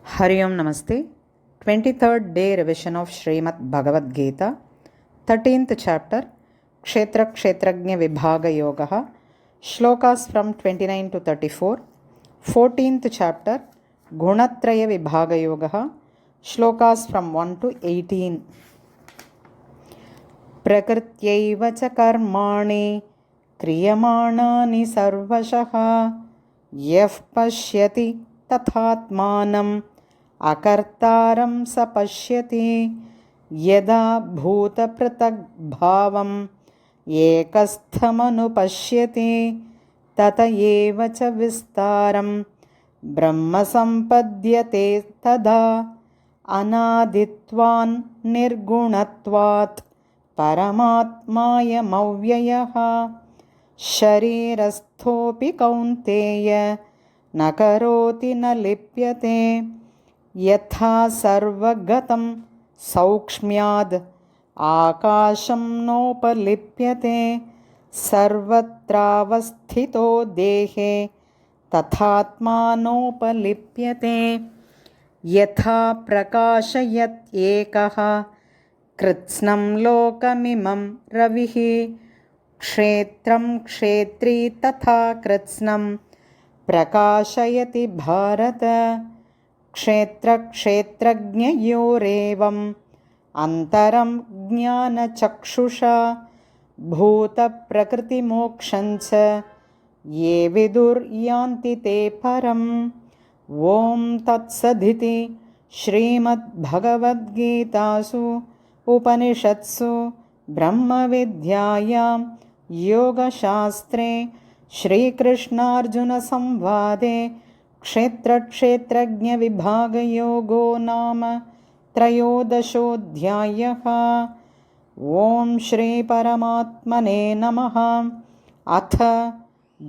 Hari Om Namaste. 23rd day revision of Srimad Bhagavad Gita, 13th chapter, Kshetra Kshetrajna Vibhaga Yogaha, shlokas from 29 to 34, 14th chapter, Gunatraya Vibhaga Yogaha, shlokas from 1 to 18. प्रकृत्यैव च कर्माणि क्रियमाणानि सर्वशः यः पश्यति तथात्मानम् अकर्तारं स पश्यति यदा भूतपृथग्भावम् एकस्थमनुपश्यति तत एव च विस्तारं ब्रह्म सम्पद्यते तदा अनादित्वान् निर्गुणत्वात् परमात्मायमव्ययः शरीरस्थोऽपि कौन्तेय न करोति न लिप्यते यथा सर्वगतं सौक्ष्म्याद् आकाशं नोपलिप्यते सर्वत्रावस्थितो देहे तथात्मानोपलिप्यते यथा प्रकाशयत्येकः कृत्स्नं लोकमिमं रविः क्षेत्रं क्षेत्री तथा कृत्स्नं प्रकाशयति भारत क्षेत्रक्षेत्रज्ञयोरेवम् अन्तरं ज्ञानचक्षुषा भूतप्रकृतिमोक्षञ्च ये विदुर्यान्ति ते परम्। ॐ तत्सदिति श्रीमद्भगवद्गीतासु उपनिषत्सु ब्रह्मविद्यायां योगशास्त्रे श्रीकृष्णार्जुनसंवादे क्षेत्रक्षेत्रज्ञविभागयोगो नाम त्रयोदशोऽध्यायः। ॐ श्रीपरमात्मने नमः। अथ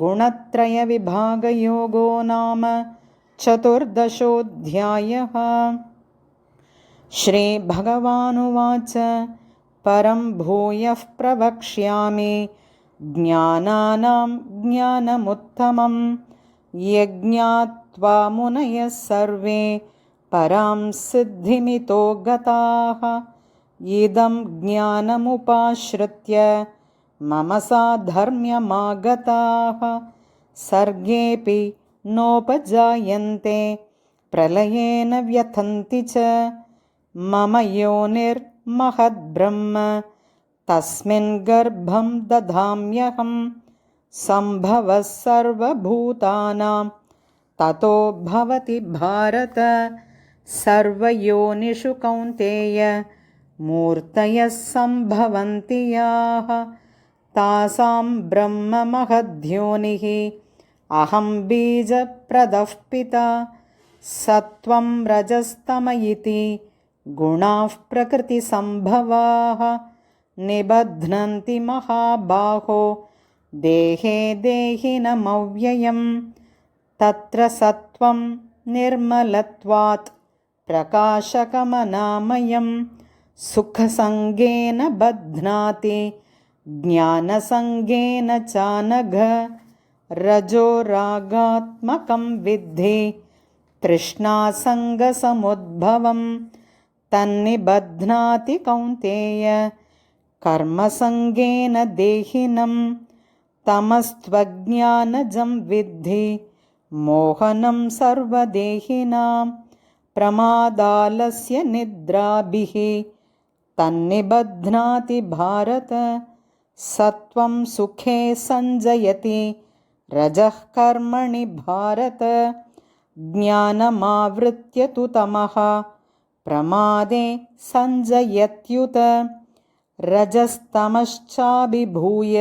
गुणत्रयविभागयोगो नाम चतुर्दशोऽध्यायः। श्रीभगवानुवाच परं भूयः प्रवक्ष्यामि ज्ञानानां ज्ञानमुत्तमं यज्ञात्वा मुनयः सर्वे परां सिद्धिमितो गताः इदं ज्ञानमुपाश्रित्य मम साधर्म्यमागताः सर्गेऽपि नोपजायन्ते प्रलयेन व्यथन्ति च मम योनिर्महद्ब्रह्म तस्मिन् गर्भं दधाम्यहं सम्भवः सर्वभूतानां ततो भवति भारत सर्वयोनिषु कौन्तेय मूर्तयः सम्भवन्ति याः तासां ब्रह्म महद्योनिः अहं बीजप्रदः पिता सत्वं रजस्तम इति गुणाः प्रकृतिसम्भवाः निबध्नन्ति महाबाहो देहे देहिनमव्ययम् तत्र सत्वं निर्मलत्वात् प्रकाशकमनामयं सुखसङ्गेन बध्नाति ज्ञानसङ्गेन चानघ रजो रागात्मकं विद्धि तृष्णासङ्गसमुद्भवं तन्निबध्नाति कौन्तेय कर्मसङ्गेन देहिनं तमस्त्वज्ञानजं विद्धि मोहनं सर्वदेहिनां प्रमादालस्य निद्राभिः तन्निबध्नाति भारत सत्वं सुखे संजयति रजः कर्मणि भारत ज्ञानमावृत्य तु तमः प्रमादे संजयत्युत रजस्तमश्चाभिभूय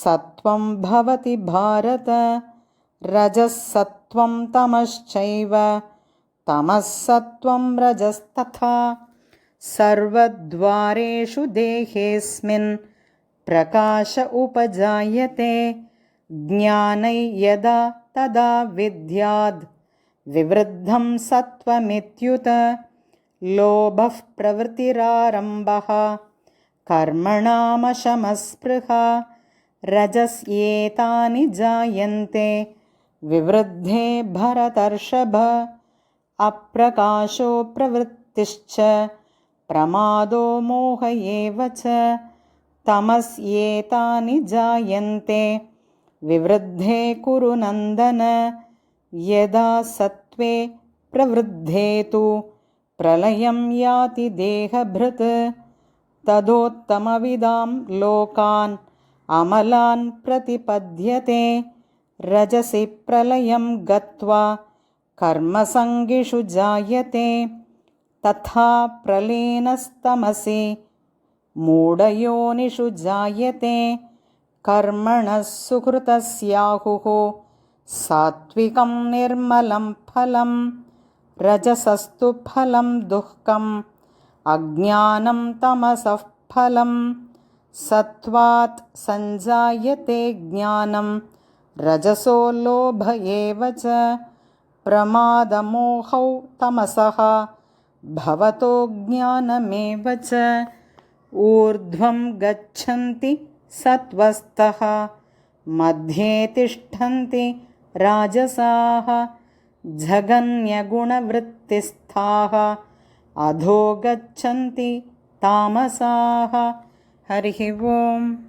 सत्वं भवति भारत रजः सत्वं तमश्चैव तमः सत्वं रजस्तथा सर्वद्वारेषु देहेऽस्मिन् प्रकाश उपजायते ज्ञानै यदा तदा विद्याद् विवृद्धं सत्वमित्युत लोभः प्रवृत्तिरारम्भः कर्मणामशमस्पृहा रजस्येतानि जायन्ते विवृद्धे भरतर्षभ अप्रकाशो प्रवृत्तिश्च प्रमादो मोह एव च तमस्येतानि जायन्ते विवृद्धे कुरु नन्दन यदा सत्त्वे प्रवृद्धे तु प्रलयं याति देहभृत् तदोत्तमविदां लोकान् अमलान् प्रतिपद्यते रजसि प्रलयं गत्वा कर्मसङ्गिषु जायते तथा प्रलीनस्तमसि मूढयोनिषु जायते कर्मणः सुकृतस्याहुः सात्विकं निर्मलं फलं रजसस्तु फलं दुःखम् अज्ञानं तमसः फलं सत्त्वात् सञ्जायते ज्ञानं रजसो लोभ एव च प्रमादमोहौ तमसः भवतो ज्ञानमेव च ऊर्ध्वं गच्छन्ति सत्त्वस्तः मध्ये तिष्ठन्ति राजसाः जघन्यगुणवृत्तिस्थाः अधो गच्छन्ति तामसाः। हरिः ओम्।